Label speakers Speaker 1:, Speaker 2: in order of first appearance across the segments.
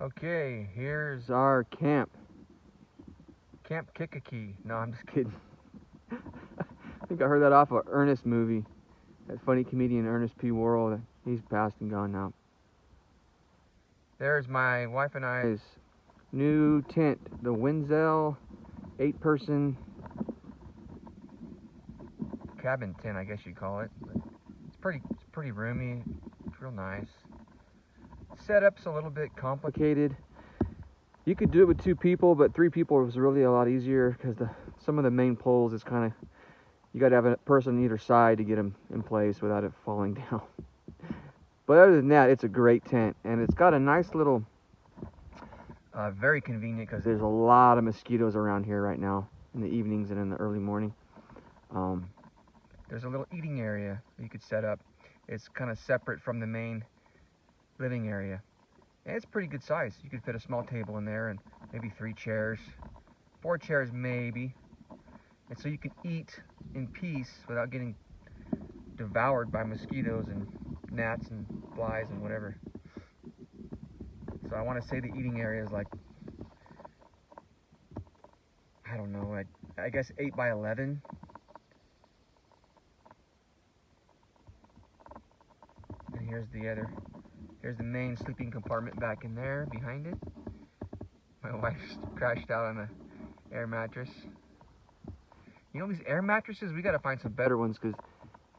Speaker 1: Okay, here's our camp. Camp Kikaki. No, I'm just kidding. I think I heard that off a Ernest movie. That funny comedian Ernest P. Worrell. He's passed and gone now. There's my wife and I's new tent, the Winzel 8-person cabin tent, I guess you'd call it. But it's pretty roomy. It's real nice. Setup's a little bit complicated. You could do it with 2 people, but 3 people was really a lot easier because some of the main poles is kind of, you got to have a person on either side to get them in place without it falling down. But other than that, it's a great tent, and it's got a nice little, very convenient because there's a lot of mosquitoes around here right now in the evenings and in the early morning. There's a little eating area you could set up. It's kind of separate from the main living area. And it's pretty good size. You could fit a small table in there and maybe 3 chairs, 4 chairs maybe. And so you can eat in peace without getting devoured by mosquitoes and gnats and flies and whatever. So I want to say the eating area is like, I don't know, I guess 8 by 11. And here's the main sleeping compartment back in there behind it. My wife's crashed out on an air mattress. You know, these air mattresses, we gotta find some better ones because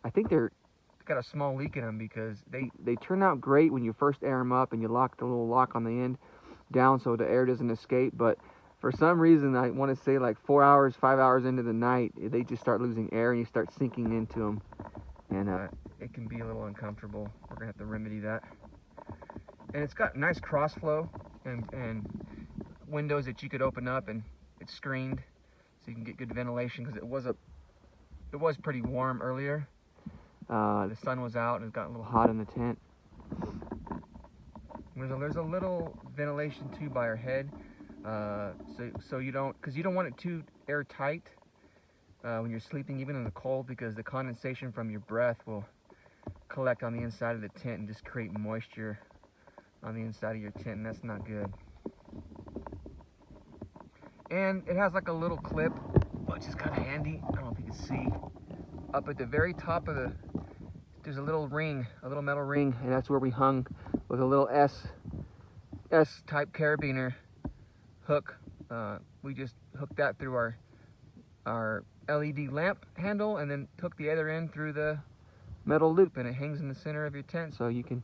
Speaker 1: I think they've got a small leak in them because they turn out great when you first air them up and you lock the little lock on the end down so the air doesn't escape. But for some reason, I want to say like 4 hours, 5 hours into the night, they just start losing air and you start sinking into them. And it can be a little uncomfortable. We're gonna have to remedy that. And it's got nice cross flow and windows that you could open up, and it's screened so you can get good ventilation because it was pretty warm earlier. The sun was out and it got a little hot in the tent. There's a little ventilation tube by our head, so you don't want it too airtight when you're sleeping, even in the cold, because the condensation from your breath will collect on the inside of the tent and just create moisture on the inside of your tent, and that's not good. And it has like a little clip, which is kind of handy. I don't know if you can see. Up at the very top of there's a little ring, a little metal ring, and that's where we hung with a little S-type carabiner hook. We just hooked that through our LED lamp handle and then took the other end through the metal loop, and it hangs in the center of your tent so you can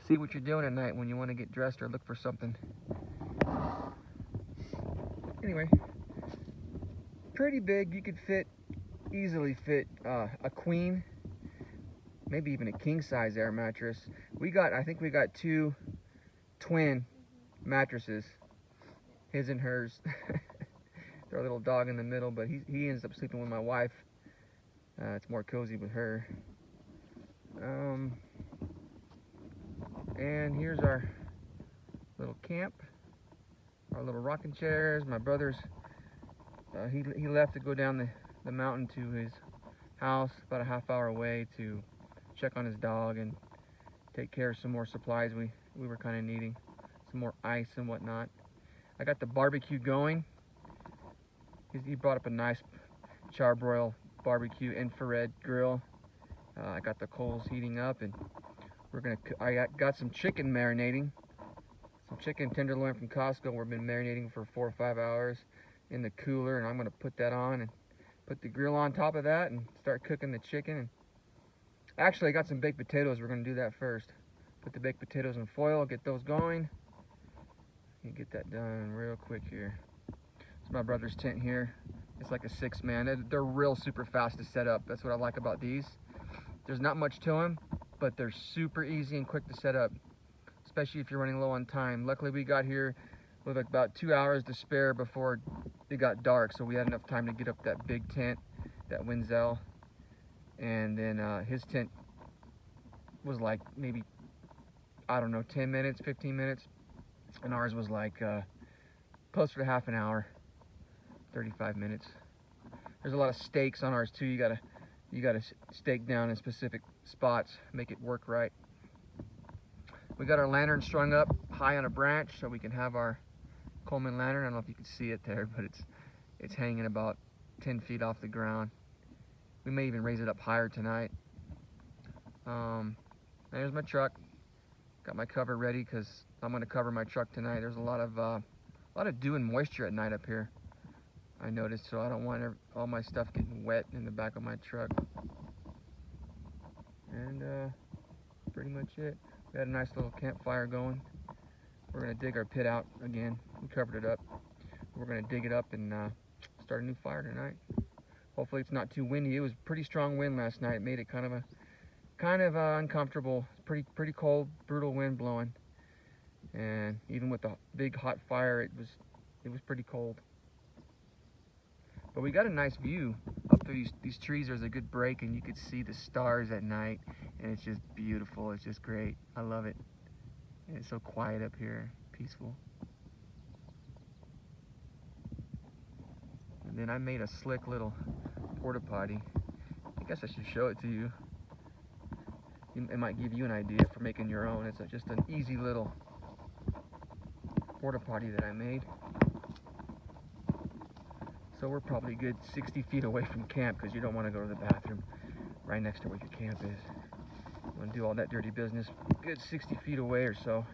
Speaker 1: see what you're doing at night when you want to get dressed or look for something. Anyway, pretty big. You could easily fit a queen, maybe even a king size air mattress. I think we got 2 twin mattresses, his and hers. There's a little dog in the middle, but he ends up sleeping with my wife. It's more cozy with her. And here's our little camp, our little rocking chairs. My brother's, he left to go down the mountain to his house about a half-hour away to check on his dog and take care of some more supplies we were kind of needing, some more ice and whatnot. I got the barbecue going. He brought up a nice Char-Broil barbecue infrared grill. I got the coals heating up, and I got some chicken marinating, some chicken tenderloin from Costco. We've been marinating for 4 or 5 hours in the cooler, and I'm gonna put that on and put the grill on top of that and start cooking the chicken. And actually, I got some baked potatoes. We're gonna do that first. Put the baked potatoes in foil, get those going, and get that done real quick here. It's my brother's tent here. It's like a 6-man. They're real super fast to set up. That's what I like about these. There's not much to them, but they're super easy and quick to set up, especially if you're running low on time. Luckily, we got here with about 2 hours to spare before it got dark, so we had enough time to get up that big tent, that Winzel. And then his tent was like maybe, I don't know, 10 minutes, 15 minutes, and ours was like closer to half an hour, 35 minutes. There's a lot of stakes on ours too. You gotta stake down in specific spots, make it work right. We got our lantern strung up high on a branch so we can have our Coleman lantern. I don't know if you can see it there, but it's hanging about 10 feet off the ground. We may even raise it up higher tonight. There's my truck. Got my cover ready because I'm going to cover my truck tonight. There's a lot of dew and moisture at night up here, I noticed, so I don't want all my stuff getting wet in the back of my truck. And pretty much it. We had a nice little campfire going. We're going to dig our pit out again. We covered it up. We're going to dig it up and start a new fire tonight. Hopefully it's not too windy. It was pretty strong wind last night. It made it kind of uncomfortable. Pretty cold, brutal wind blowing. And even with the big hot fire, it was pretty cold. But we got a nice view up through these trees. There's a good break and you could see the stars at night, and it's just beautiful. It's just great. I love it. And it's so quiet up here, peaceful. And then I made a slick little porta potty. I guess I should show it to you. It might give you an idea for making your own. It's just an easy little porta potty that I made. So we're probably a good 60 feet away from camp because you don't want to go to the bathroom right next to where your camp is. You want to do all that dirty business good 60 feet away or so.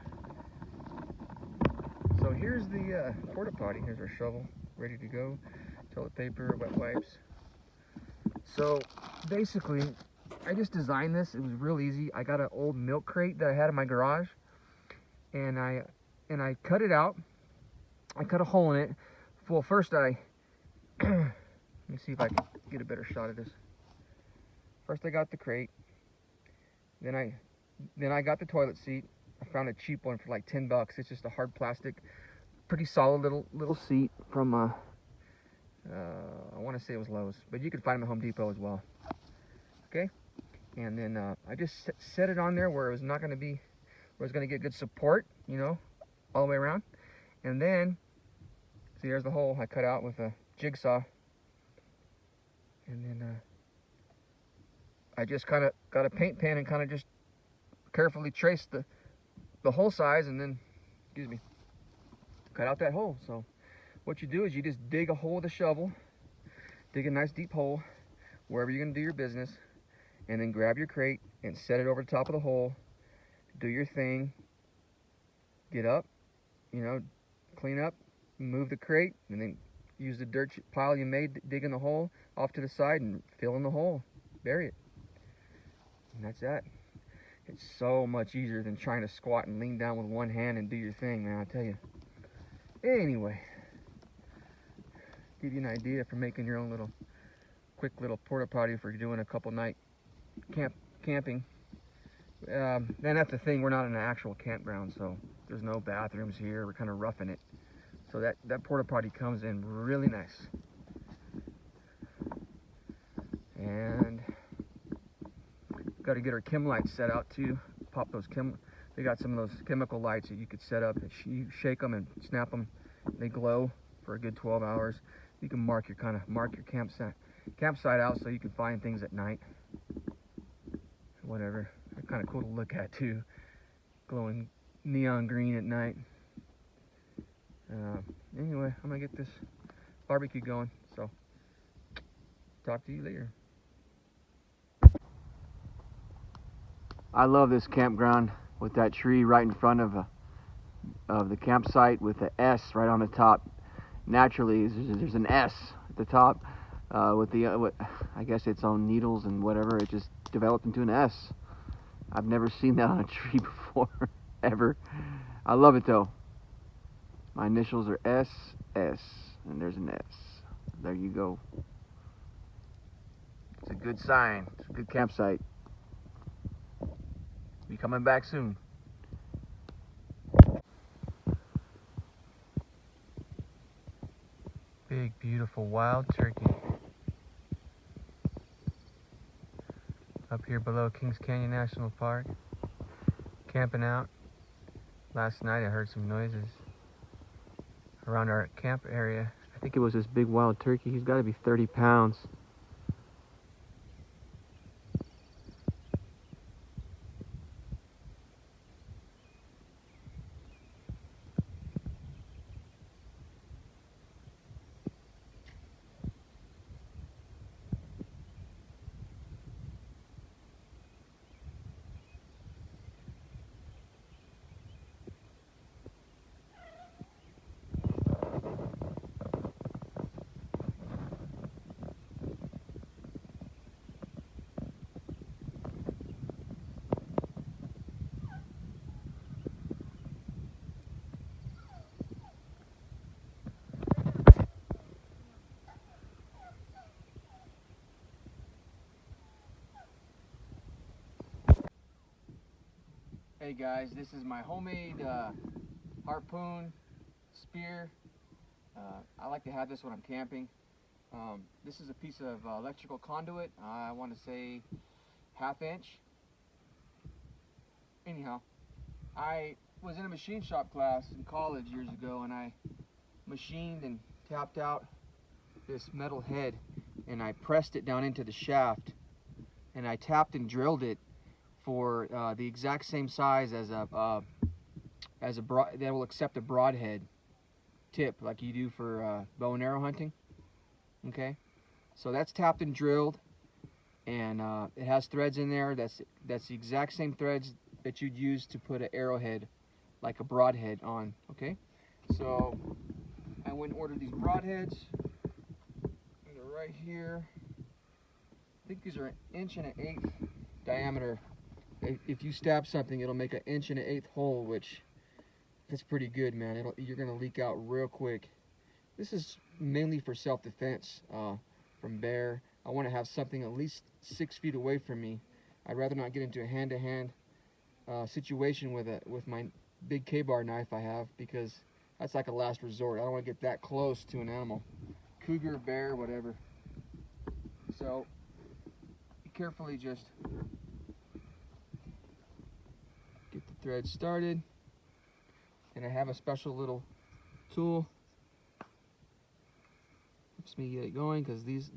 Speaker 1: So here's the porta potty. Here's our shovel, ready to go. Toilet paper, wet wipes. So basically, I just designed this. It was real easy. I got an old milk crate that I had in my garage, and I cut it out. I cut a hole in it. Well, first let me see if I can get a better shot of this. First I got the crate. Then I got the toilet seat. I found a cheap one for like 10 bucks. It's just a hard plastic, pretty solid little seat from I want to say it was Lowe's, but you can find them at Home Depot as well. Okay, and then I just set it on there where it was not going to be, where it's going to get good support, you know, all the way around. And then, see, there's the hole I cut out with a jigsaw. And then I just kind of got a paint pen and kind of just carefully traced the hole size, and then, excuse me, cut out that hole. So what you do is you just dig a hole with a shovel, dig a nice deep hole wherever you're going to do your business, and then grab your crate and set it over the top of the hole, do your thing, get up, you know, clean up, move the crate, and then use the dirt pile you made digging the hole off to the side and fill in the hole, bury it, and that's that. It's so much easier than trying to squat and lean down with one hand and do your thing, man, I tell you. Anyway, give you an idea for making your own little quick little porta potty for doing a couple night camping. Then that's the thing, we're not in an actual campground, so there's no bathrooms here. We're kind of roughing it, so that porta potty comes in really nice. And got to get our chem lights set out too. Pop those they got some of those chemical lights that you could set up, and you shake them and snap them. They glow for a good 12 hours. You can mark your campsite out so you can find things at night. Whatever. They're kind of cool to look at too. Glowing neon green at night. Anyway, I'm gonna get this barbecue going. So talk to you later. I love this campground with that tree right in front of the campsite with the S right on the top. Naturally, there's an S at the top with I guess its own needles and whatever. It just developed into an S. I've never seen that on a tree before, ever. I love it though. My initials are SS, and there's an S. There you go. It's a good sign. It's a good campsite. Be coming back soon. Big, beautiful wild turkey. Up here below Kings Canyon National Park. Camping out. Last night I heard some noises around our camp area. I think it was this big wild turkey. He's got to be 30 pounds. Hey guys, this is my homemade harpoon spear. I like to have this when I'm camping. This is a piece of electrical conduit. I want to say 1/2 inch. Anyhow, I was in a machine shop class in college years ago, and I machined and tapped out this metal head, and I pressed it down into the shaft, and I tapped and drilled it for the exact same size as a that will accept a broadhead tip like you do for bow and arrow hunting. Okay, so that's tapped and drilled, and it has threads in there. That's the exact same threads that you'd use to put an arrowhead, like a broadhead, on. Okay, so I went and ordered these broadheads. They're right here. I think these are 1 1/8 inch diameter. If you stab something, it'll make 1 1/8 inch hole, which that's pretty good, man. You're gonna leak out real quick. This is mainly for self-defense from bear. I want to have something at least 6 feet away from me. I'd rather not get into a hand-to-hand situation with my big K-bar knife I have, because that's like a last resort. I don't want to get that close to an animal, cougar, bear, whatever. So carefully just get the thread started, and I have a special little tool. Helps me get it going, because these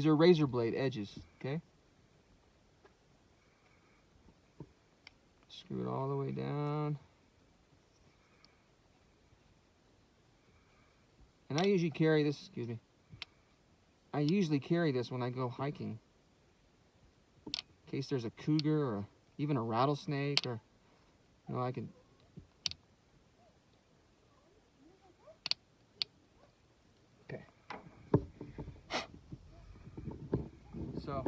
Speaker 1: are razor blade edges. Okay, screw it all the way down, and I usually carry this. Excuse me. I usually carry this when I go hiking, in case there's a cougar or even a rattlesnake, or I can. Okay. So,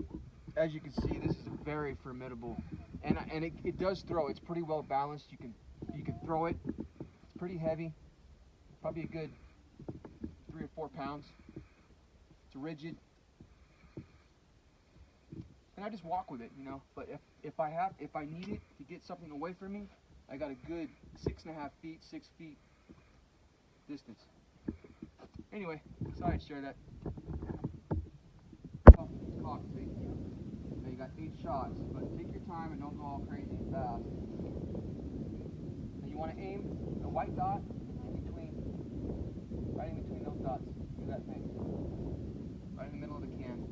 Speaker 1: as you can see, this is very formidable, and it does throw. It's pretty well balanced. You can throw it. It's pretty heavy, probably a good 3 or 4 pounds. It's rigid, and I just walk with it, But if I need it to get something away from me, I got a good 6.5 feet, 6 feet distance. Anyway, sorry to share that. Oh, it's cocked, see? Now you got 8 shots, but take your time and don't go all crazy and fast. Now you want to aim the white dot right in between those dots. Do that thing. Right in the middle of the can.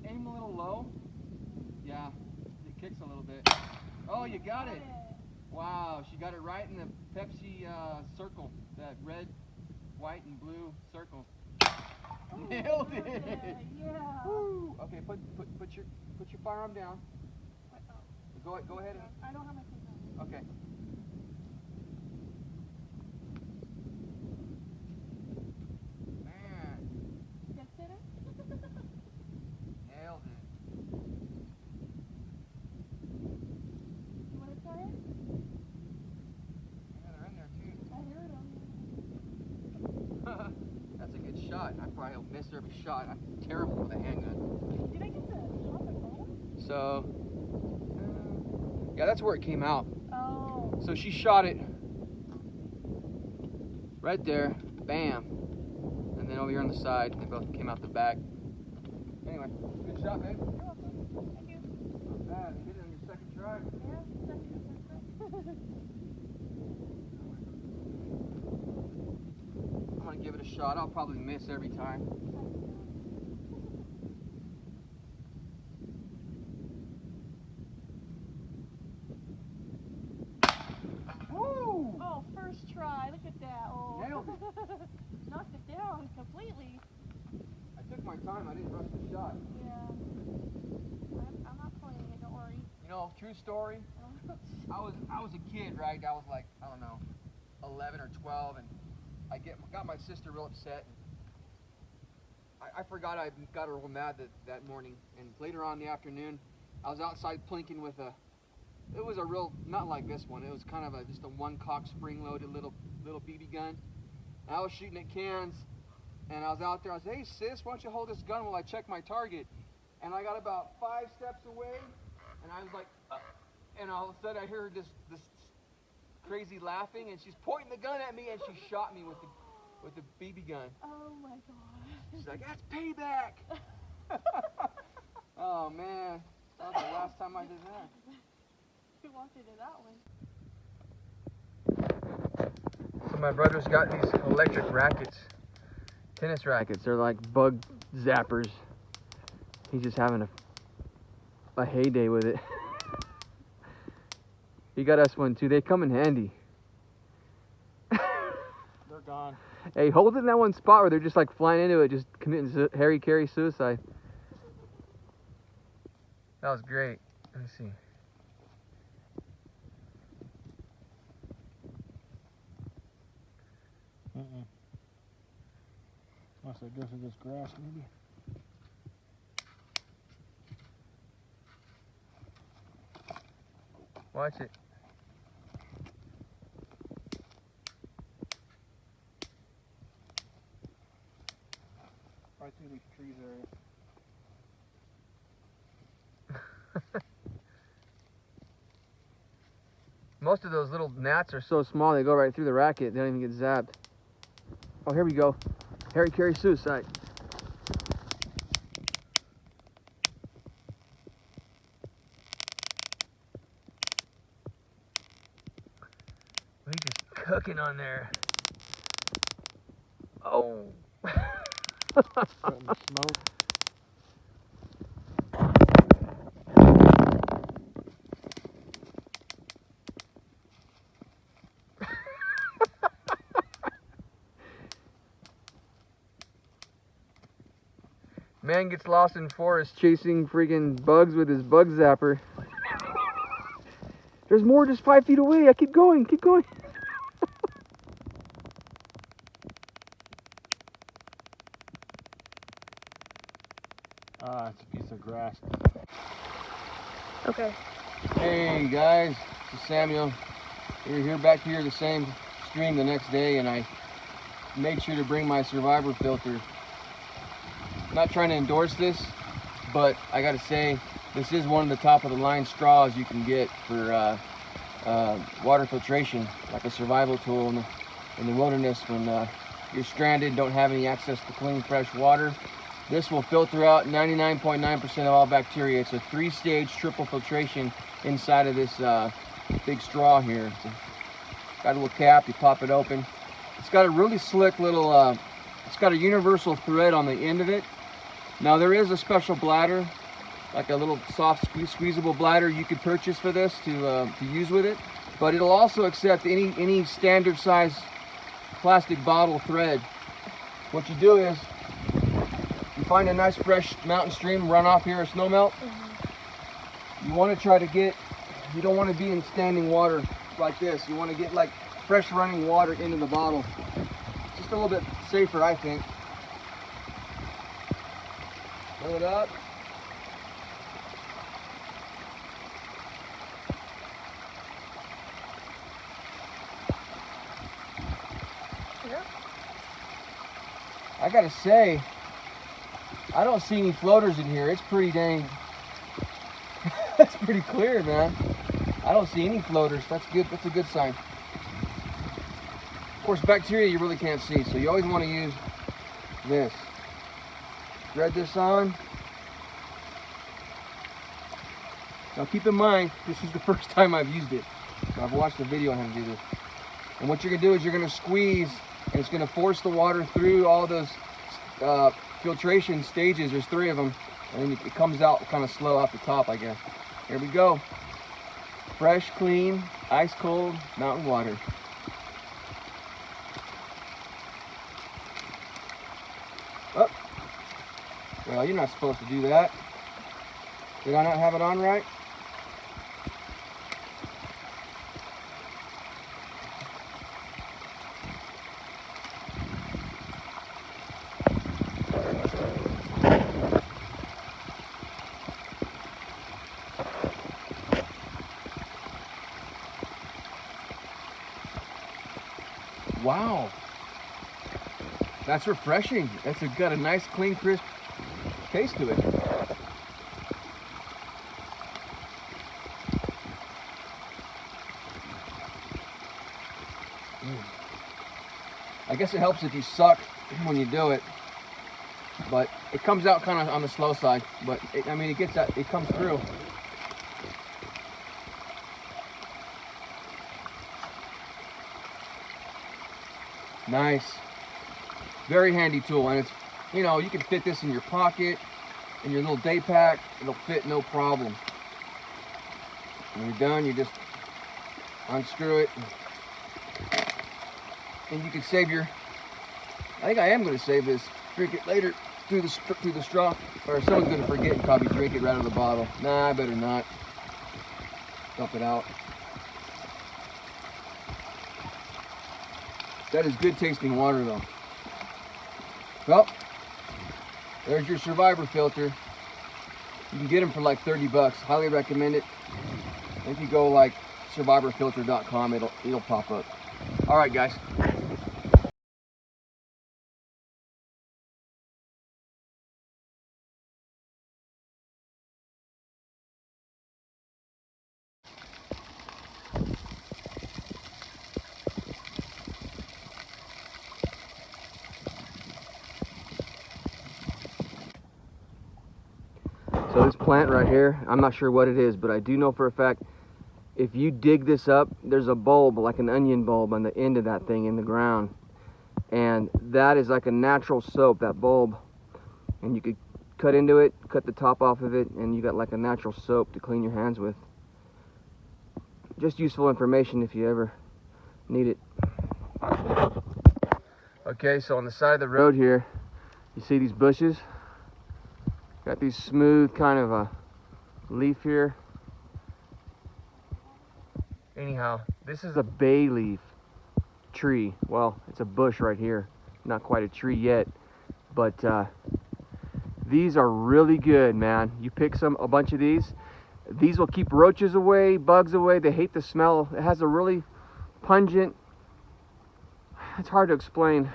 Speaker 1: Aim a little low. Yeah, it kicks a little bit. Oh, you got it. Wow, she got it right in the Pepsi circle. That red, white, and blue circle. Nailed it.
Speaker 2: Yeah.
Speaker 1: Woo. Okay, put your firearm down. Go ahead and.
Speaker 2: I don't have my thing on.
Speaker 1: Okay. Man.
Speaker 2: Just hit it?
Speaker 1: Nailed it.
Speaker 2: You want to try it?
Speaker 1: Yeah, they're in there too.
Speaker 2: I heard them.
Speaker 1: That's a good shot. I probably will miss every shot. I'm terrible with a handgun.
Speaker 2: Did I get the shot the phone?
Speaker 1: So, yeah, that's where it came out.
Speaker 2: Oh.
Speaker 1: So she shot it right there, bam, and then over here on the side, they both came out the back. Anyway, good shot, babe.
Speaker 2: You're welcome. Thank you.
Speaker 1: Not bad. You did it on your second try.
Speaker 2: Yeah, second.
Speaker 1: I'm gonna give it a shot. I'll probably miss every time. Woo!
Speaker 2: Oh, first try. Look at that. Oh.
Speaker 1: Nailed it.
Speaker 2: Knocked it down completely.
Speaker 1: I took my time. I didn't rush the shot.
Speaker 2: Yeah. I'm not playing it. Don't worry.
Speaker 1: True story. I was a kid, right? I was like, I don't know, 11 or 12, and I got my sister real upset. I forgot I got her real mad that morning, and later on in the afternoon, I was outside plinking with it was a real, not like this one, it was kind of just a one-cock spring-loaded little BB gun. And I was shooting at cans, And I was out there, I said, hey sis, why don't you hold this gun while I check my target? And I got about 5 steps away, and I was like, and all of a sudden I hear this crazy laughing, and she's pointing the gun at me, and she shot me with the BB gun.
Speaker 2: Oh my god.
Speaker 1: She's like, that's payback. Oh man, that was the last time I did that.
Speaker 2: You walked into that one.
Speaker 1: So my brother's got these electric rackets, tennis rackets. They're like bug zappers. He's just having a heyday with it. He got us one too. They come in handy.
Speaker 3: They're gone.
Speaker 1: Hey, hold it in that one spot where they're just like flying into it, just committing Harry-Carry suicide. That was great. Let me see.
Speaker 3: Unless I go through this grass, maybe.
Speaker 1: Watch it.
Speaker 3: Right through these trees area.
Speaker 1: Most of those little gnats are so small they go right through the racket. They don't even get zapped. Oh, here we go. Harry-Carry suicide. We just cooking on there. Oh.
Speaker 3: Putting the smoke.
Speaker 1: Man gets lost in forest chasing freaking bugs with his bug zapper. There's more just 5 feet away. I keep going, keep going.
Speaker 3: Ah, it's a piece of grass.
Speaker 2: Okay.
Speaker 1: Hey guys, this is Samuel. We were here back here the same stream the next day, and I made sure to bring my Survivor filter. I'm not trying to endorse this, but I gotta say, this is one of the top of the line straws you can get for water filtration, like a survival tool in the wilderness when you're stranded, don't have any access to clean, fresh water. This will filter out 99.9% of all bacteria. It's a 3-stage triple filtration inside of this big straw here. Got a little cap, you pop it open. It's got a really slick little, it's got a universal thread on the end of it. Now there is a special bladder, like a little soft squeezable bladder you could purchase for this to use with it. But it'll also accept any standard size plastic bottle thread. What you do is, you find a nice fresh mountain stream run off here, a snowmelt. You want to try to get, you don't want to be in standing water like this. You want to get like fresh running water into the bottle. Just a little bit safer, I think. Fill it up.
Speaker 2: Yeah.
Speaker 1: I gotta say, I don't see any floaters in here. It's pretty dang, that's pretty clear, man. I don't see any floaters. That's good. That's a good sign. Of course, bacteria you really can't see, so you always want to use this. Thread this on. Now keep in mind, this is the first time I've used it. So I've watched the video on how to do this. And what you're gonna do is you're gonna squeeze, and it's gonna force the water through all those filtration stages. There's 3 of them, and then it comes out kind of slow off the top, I guess. Here we go. Fresh, clean, ice cold mountain water. Oh. Well, you're not supposed to do that. Did I not have it on right? Wow. That's refreshing. That's got a nice, clean, crisp taste to it. I guess it helps if you suck when you do it, but it comes out kind of on the slow side. But I mean, it comes through. Nice, very handy tool, and it's, you know, you can fit this in your pocket, in your little day pack. It'll fit no problem. When you're done, you just unscrew it. And you can save your, I think I am going to save this, drink it later through the straw, or someone's going to forget and probably drink it right out of the bottle. Nah, I better not. Dump it out. That is good tasting water though. Well, there's your Survivor filter. You can get them for like 30 bucks. Highly recommend it. If you go like survivorfilter.com, it'll pop up. All right, guys. So this plant right here, I'm not sure what it is, but I do know for a fact, if you dig this up, there's a bulb, like an onion bulb on the end of that thing in the ground. And that is like a natural soap, that bulb. And you could cut into it, cut the top off of it, and you got like a natural soap to clean your hands with. Just useful information if you ever need it. Okay, so on the side of the road here, you see these bushes? Got these smooth kind of a leaf here. Anyhow, this is a bay leaf tree. Well, it's a bush right here. Not quite a tree yet, but these are really good, man. You pick a bunch of these will keep roaches away, bugs away. They hate the smell. It has a really pungent, it's hard to explain.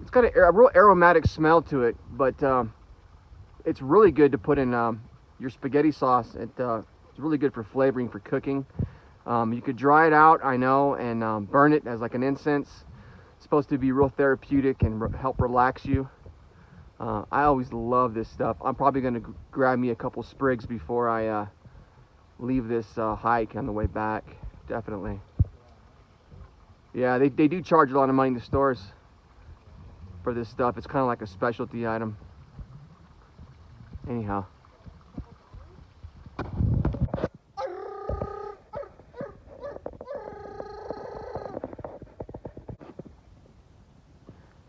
Speaker 1: It's got a real aromatic smell to it, but it's really good to put in your spaghetti sauce. It's really good for flavoring, for cooking. You could dry it out, I know, and burn it as like an incense. It's supposed to be real therapeutic and help relax you. I always love this stuff. I'm probably going to grab me a couple sprigs before I leave this hike on the way back. Definitely. Yeah, they do charge a lot of money in the stores for this stuff. It's kind of like a specialty item. Anyhow.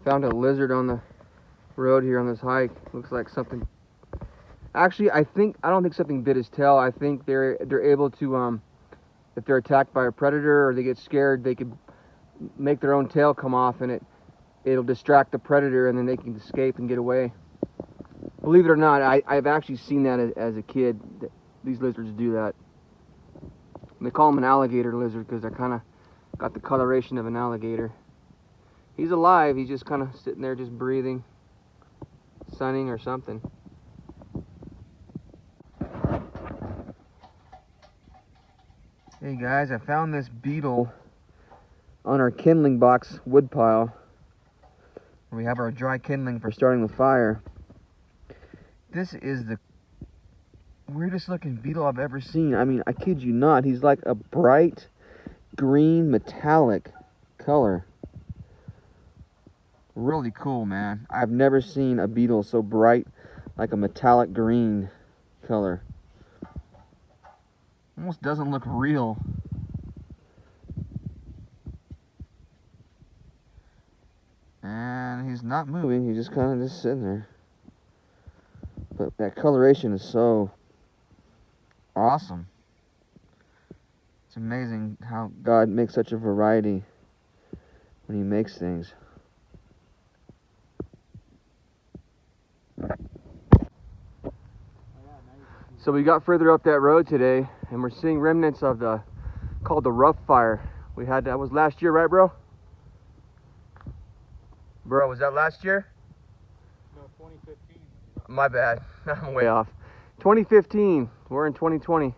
Speaker 1: Found a lizard on the road here on this hike. Looks like something. Actually, I don't think something bit his tail. I think they're able to, if they're attacked by a predator or they get scared, they could make their own tail come off, and it'll distract the predator, and then they can escape and get away. Believe it or not, I've actually seen that as a kid. These lizards do that. And they call them an alligator lizard because they're kind of got the coloration of an alligator. He's alive. He's just kind of sitting there, just breathing, sunning or something. Hey guys, I found this beetle on our kindling box wood pile. We have our dry kindling for starting the fire. This is the weirdest looking beetle I've ever seen. I mean, I kid you not. He's like a bright green metallic color. Really cool, man. I've never seen a beetle so bright, like a metallic green color. Almost doesn't look real. And he's not moving, he's just kind of just sitting there. But that coloration is so awesome. It's amazing how God makes such a variety when he makes things. So we got further up that road today, and we're seeing remnants of called the rough fire. That was last year, right, bro? Bro, was that last year?
Speaker 3: No, 2015.
Speaker 1: My bad. I'm way off. 2015. We're in 2020.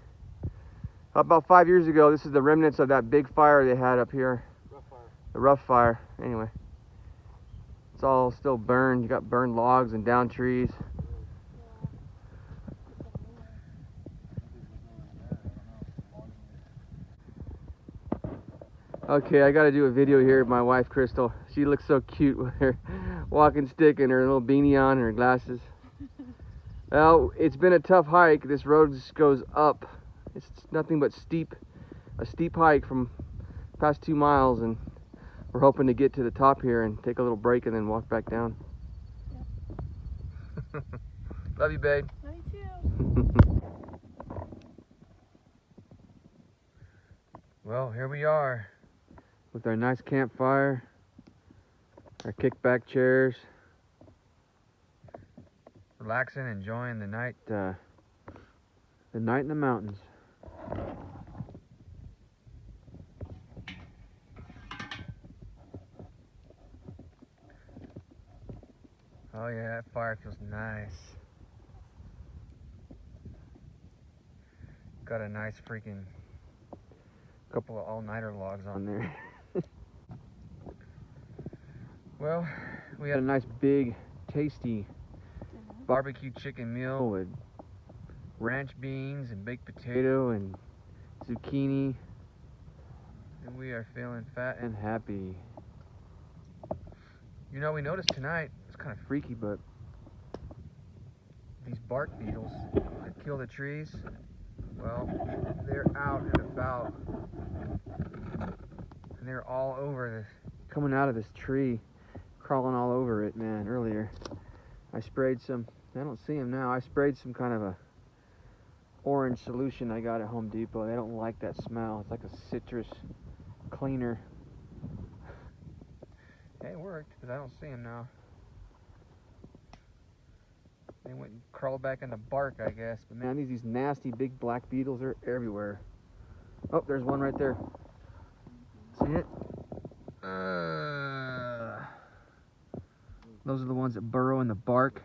Speaker 1: About 5 years ago, this is the remnants of that big fire they had up here.
Speaker 3: Rough fire.
Speaker 1: The rough fire. Anyway. It's all still burned. You got burned logs and down trees. Okay, I gotta do a video here of my wife, Crystal. She looks so cute with her walking stick and her little beanie on and her glasses. Well, it's been a tough hike. This road just goes up. It's nothing but a steep hike from past 2 miles, and we're hoping to get to the top here and take a little break and then walk back down. Yep. Love you, babe.
Speaker 2: Love you too.
Speaker 1: Well, here we are with our nice campfire, our kickback chairs, relaxing, enjoying the night in the mountains. Oh yeah, that fire feels nice. Got a nice freaking couple of all-nighter logs on there. Well, we had a nice big tasty barbecue chicken meal with ranch beans and baked potato and zucchini, and we are feeling fat and happy. You know, we noticed tonight, it's kind of freaky, but these bark beetles that kill the trees, well, they're out and about, and they're all over this, coming out of this tree, crawling all over it, man. Earlier I sprayed some, I don't see them now, I sprayed some kind of a orange solution I got at Home Depot. They don't like that smell. It's like a citrus cleaner. It worked, because I don't see them now. They went and crawled back in the bark, I guess. But man, these nasty big black beetles are everywhere. Oh, there's one right there. See it? Those are the ones that burrow in the bark,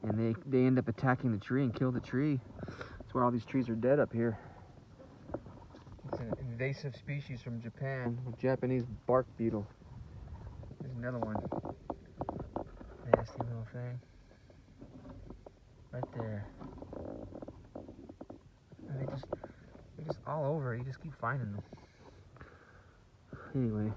Speaker 1: and they end up attacking the tree and kill the tree. That's why all these trees are dead up here. It's an invasive species from Japan, a Japanese bark beetle. There's another one. Nasty little thing. Right there. And they're just all over. You just keep finding them. Anyway.